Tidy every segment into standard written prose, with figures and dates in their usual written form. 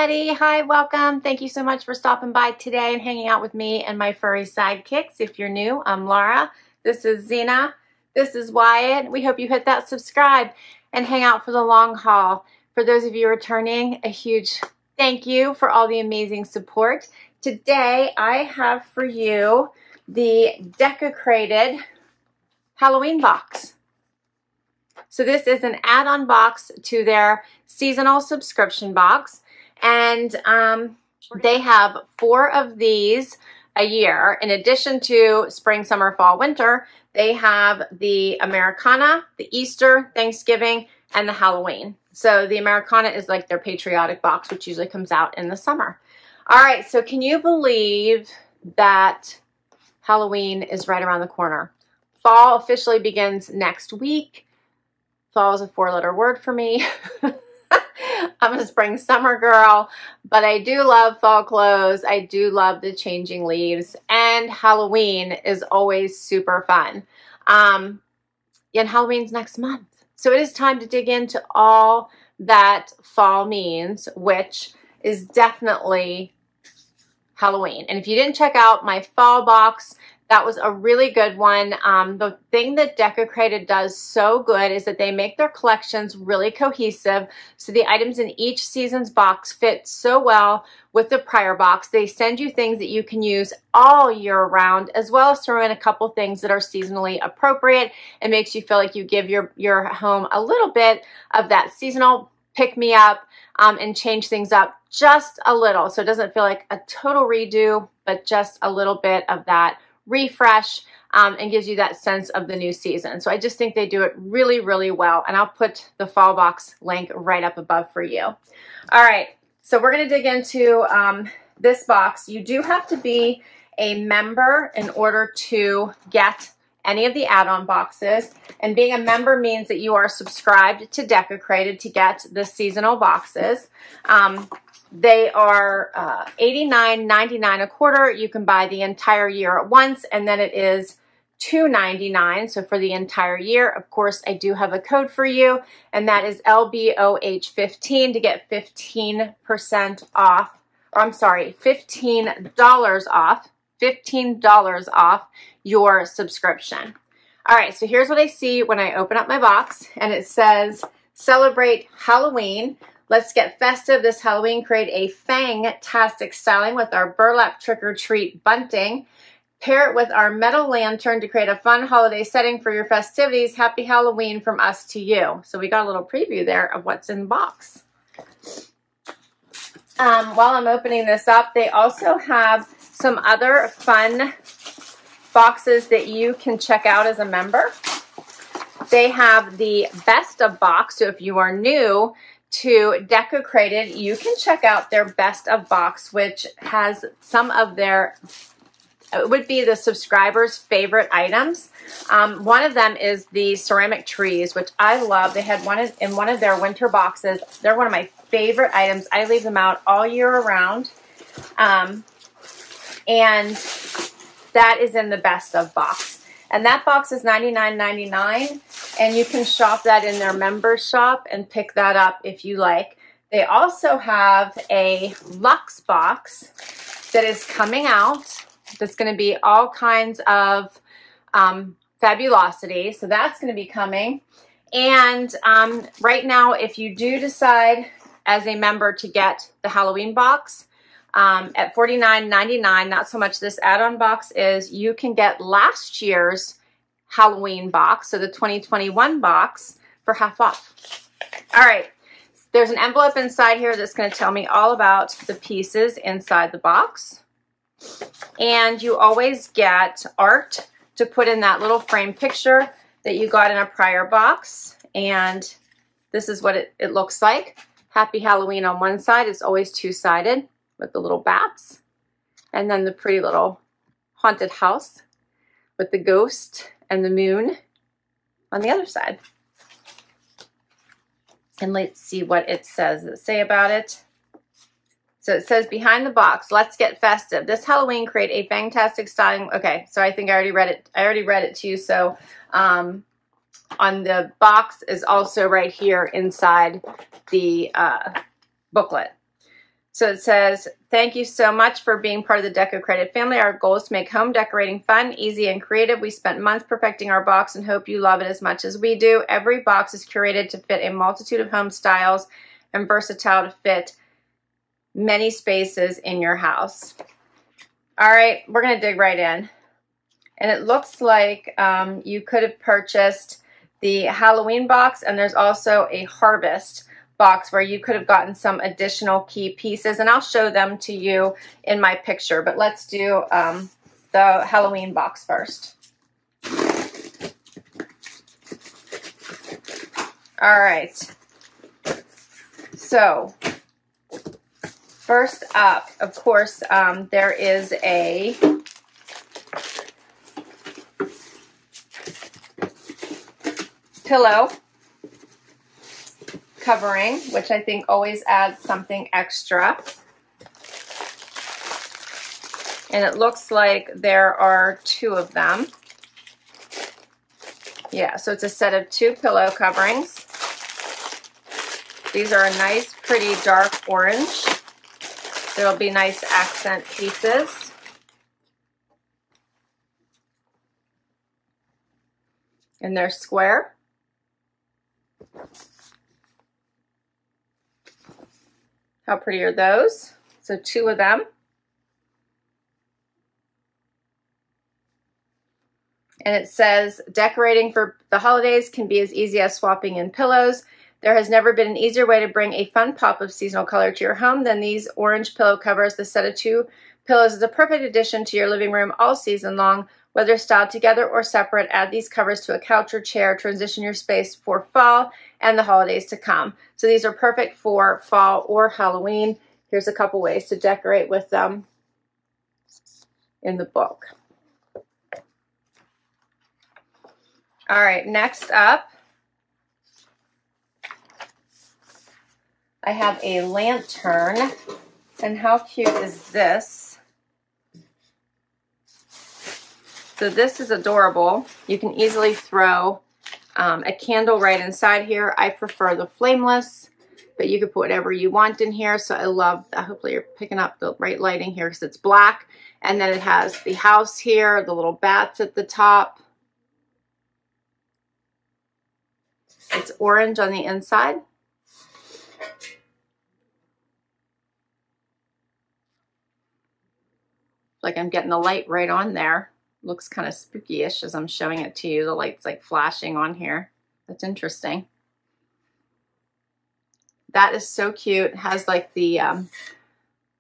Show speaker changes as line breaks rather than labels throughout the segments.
everybody. Hi, welcome. Thank you so much for stopping by today and hanging out with me and my furry sidekicks. If you're new, I'm Laura. This is Zena. This is Wyatt. We hope you hit that subscribe and hang out for the long haul. For those of you returning, a huge thank you for all the amazing support. Today, I have for you the Decocrated Halloween Box. So this is an add-on box to their seasonal subscription box, and they have 4 of these a year. In addition to spring, summer, fall, winter, they have the Americana, the Easter, Thanksgiving, and the Halloween. So the Americana is like their patriotic box, which usually comes out in the summer. All right, so can you believe that Halloween is right around the corner? Fall officially begins next week. Fall is a 4-letter word for me. I'm a spring summer girl, but I do love fall clothes. I do love the changing leaves, and Halloween is always super fun. And Halloween's next month. So it is time to dig into all that fall means, which is definitely Halloween. And if you didn't check out my fall box, that was a really good one. The thing that Decocrated does so good is that they make their collections really cohesive. So the items in each season's box fit so well with the prior box. They send you things that you can use all year round, as well as throw in a couple things that are seasonally appropriate. It makes you feel like you give your home a little bit of that seasonal pick-me-up and change things up just a little. So it doesn't feel like a total redo, but just a little bit of that refresh and gives you that sense of the new season. So I just think they do it really, really well. And I'll put the fall box link right up above for you. All right, so we're going to dig into this box. You do have to be a member in order to get any of the add-on boxes. And being a member means that you are subscribed to Decocrated to get the seasonal boxes. They are $89.99 a quarter. You can buy the entire year at once, and then it is $2.99. So for the entire year, of course, I do have a code for you, and that is LBOH15 to get 15% off, or I'm sorry, $15 off, $15 off your subscription. All right, so here's what I see when I open up my box, and it says, celebrate Halloween. Let's get festive this Halloween. Create a Fang-tastic styling with our burlap trick-or-treat bunting. Pair it with our metal lantern to create a fun holiday setting for your festivities. Happy Halloween from us to you. So we got a little preview there of what's in the box. While I'm opening this up, they also have some other fun boxes that you can check out as a member. They have the Best of Box. So if you are new to Decocrated, you can check out their Best of Box, which has some of their, it would be the subscribers' favorite items. One of them is the ceramic trees, which I love. They had one in one of their winter boxes. They're one of my favorite items. I leave them out all year around. And that is in the Best of Box. And that box is $99.99, and you can shop that in their member shop and pick that up if you like. They also have a Luxe box that is coming out that's going to be all kinds of fabulosity. So that's going to be coming. And right now, if you do decide as a member to get the Halloween box, at $49.99, not so much this add-on box is, you can get last year's Halloween box, so the 2021 box, for half off. All right, there's an envelope inside here that's going to tell me all about the pieces inside the box. And you always get art to put in that little frame picture that you got in a prior box. And this is what it looks like. Happy Halloween on one side. It's always two-sided, with the little bats, and then the pretty little haunted house with the ghost and the moon on the other side. And let's see what it says. Does it say about it? So it says, behind the box, let's get festive. This Halloween, create a Fang-tastic styling. Okay, so I think I already read it. I already read it to you. So on the box is also right here inside the booklet. So it says, thank you so much for being part of the Decocrated family. Our goal is to make home decorating fun, easy, and creative. We spent months perfecting our box and hope you love it as much as we do. Every box is curated to fit a multitude of home styles and versatile to fit many spaces in your house. All right, we're going to dig right in. And it looks like you could have purchased the Halloween box, and there's also a harvest box where you could have gotten some additional key pieces, and I'll show them to you in my picture, but let's do the Halloween box first. All right, so first up, of course, there is a pillow covering, which I think always adds something extra. And it looks like there are 2 of them. Yeah, so it's a set of 2 pillow coverings. These are a nice, pretty dark orange. There'll be nice accent pieces. And they're square. How pretty are those? So 2 of them. And it says, decorating for the holidays can be as easy as swapping in pillows. There has never been an easier way to bring a fun pop of seasonal color to your home than these orange pillow covers. The set of 2 pillows is a perfect addition to your living room all season long. Whether styled together or separate, add these covers to a couch or chair, transition your space for fall and the holidays to come. So these are perfect for fall or Halloween. Here's a couple ways to decorate with them in the book. All right, next up, I have a lantern, and how cute is this? So this is adorable. You can easily throw a candle right inside here. I prefer the flameless, but you could put whatever you want in here. So I love that. Hopefully you're picking up the right lighting here because it's black. And then it has the house here, the little bats at the top. It's orange on the inside. Like I'm getting the light right on there. Looks kind of spooky-ish as I'm showing it to you. The light's like flashing on here. That's interesting. That is so cute. It has like the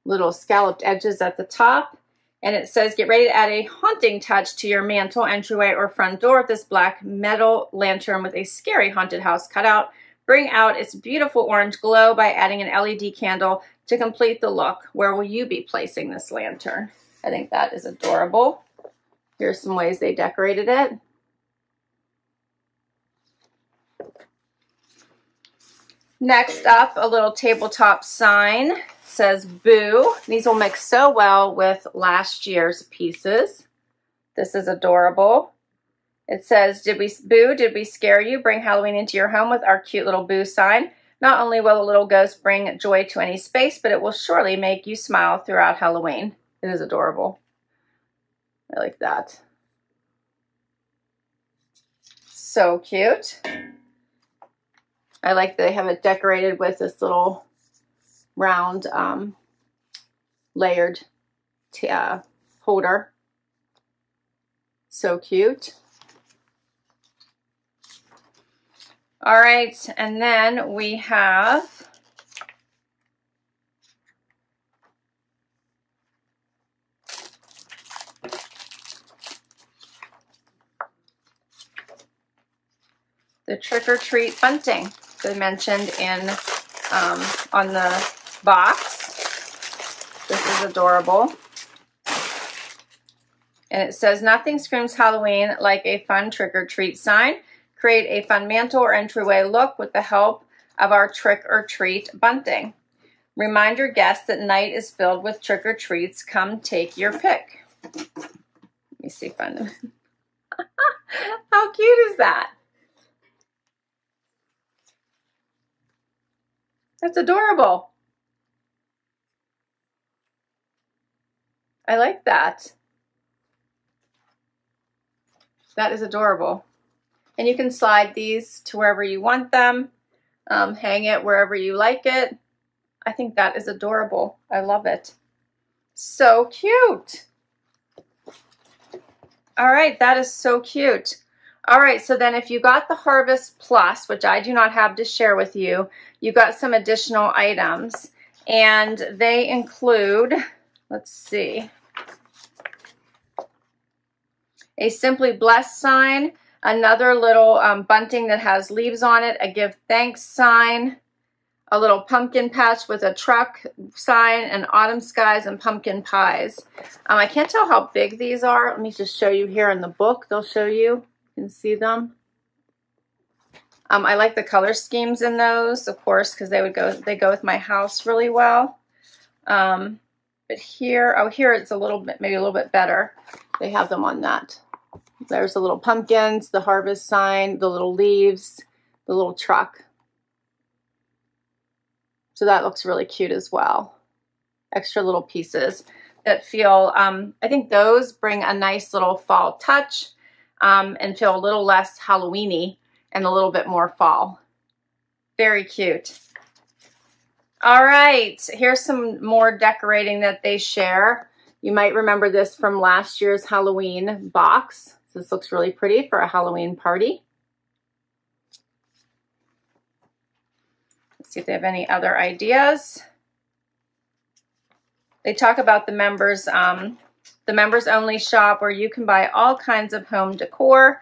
little scalloped edges at the top. And it says, get ready to add a haunting touch to your mantle, entryway, or front door with this black metal lantern with a scary haunted house cutout. Bring out its beautiful orange glow by adding an LED candle to complete the look. Where will you be placing this lantern? I think that is adorable. Here's some ways they decorated it. Next up, a little tabletop sign. It says boo. These will mix so well with last year's pieces. This is adorable. It says, did we scare you? Bring Halloween into your home with our cute little boo sign. Not only will a little ghost bring joy to any space, but it will surely make you smile throughout Halloween. It is adorable. I like that. So cute. I like that they have it decorated with this little round layered holder. So cute. All right, and then we have the trick-or-treat bunting they mentioned in on the box. This is adorable. And it says, nothing screams Halloween like a fun trick-or-treat sign. Create a fun mantle or entryway look with the help of our trick-or-treat bunting. Remind your guests that night is filled with trick-or-treats. Come take your pick. Let me see if I know. How cute is that? That's adorable. I like that. That is adorable. And you can slide these to wherever you want them, hang it wherever you like it. I think that is adorable. I love it. So cute. All right, that is so cute. All right, so then if you got the Harvest Plus, which I do not have to share with you, you got some additional items. And they include, let's see, a Simply Blessed sign, another little bunting that has leaves on it, a Give Thanks sign, a little pumpkin patch with a truck sign, and autumn skies and pumpkin pies. I can't tell how big these are. Let me just show you here in the book. They'll show you. You can see them. I like the color schemes in those, of course, because they go with my house really well. But here, oh, here it's a little bit, maybe a little bit better. They have them on that. There's the little pumpkins, the harvest sign, the little leaves, the little truck. So that looks really cute as well. Extra little pieces that feel, I think those bring a nice little fall touch and feel a little less Halloween-y and a little bit more fall. Very cute. All right, here's some more decorating that they share. You might remember this from last year's Halloween box. This looks really pretty for a Halloween party. Let's see if they have any other ideas. They talk about the members only shop where you can buy all kinds of home decor.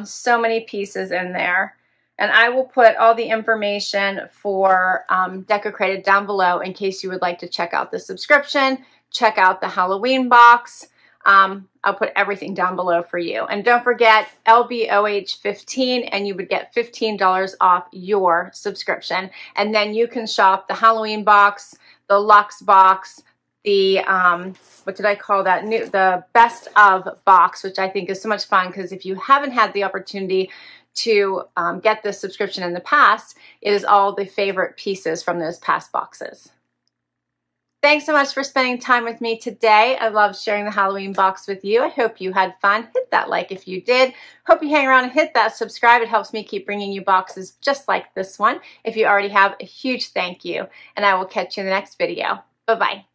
So many pieces in there. And I will put all the information for Decocrated down below in case you would like to check out the subscription, check out the Halloween box. I'll put everything down below for you. And don't forget LBOH15 and you would get $15 off your subscription. And then you can shop the Halloween box, the Luxe box, the, what did I call that? The Best of box, which I think is so much fun because if you haven't had the opportunity to get this subscription in the past, it is all the favorite pieces from those past boxes. Thanks so much for spending time with me today. I love sharing the Halloween box with you. I hope you had fun. Hit that like if you did. Hope you hang around and hit that subscribe. It helps me keep bringing you boxes just like this one. If you already have, a huge thank you. And I will catch you in the next video. Bye-bye.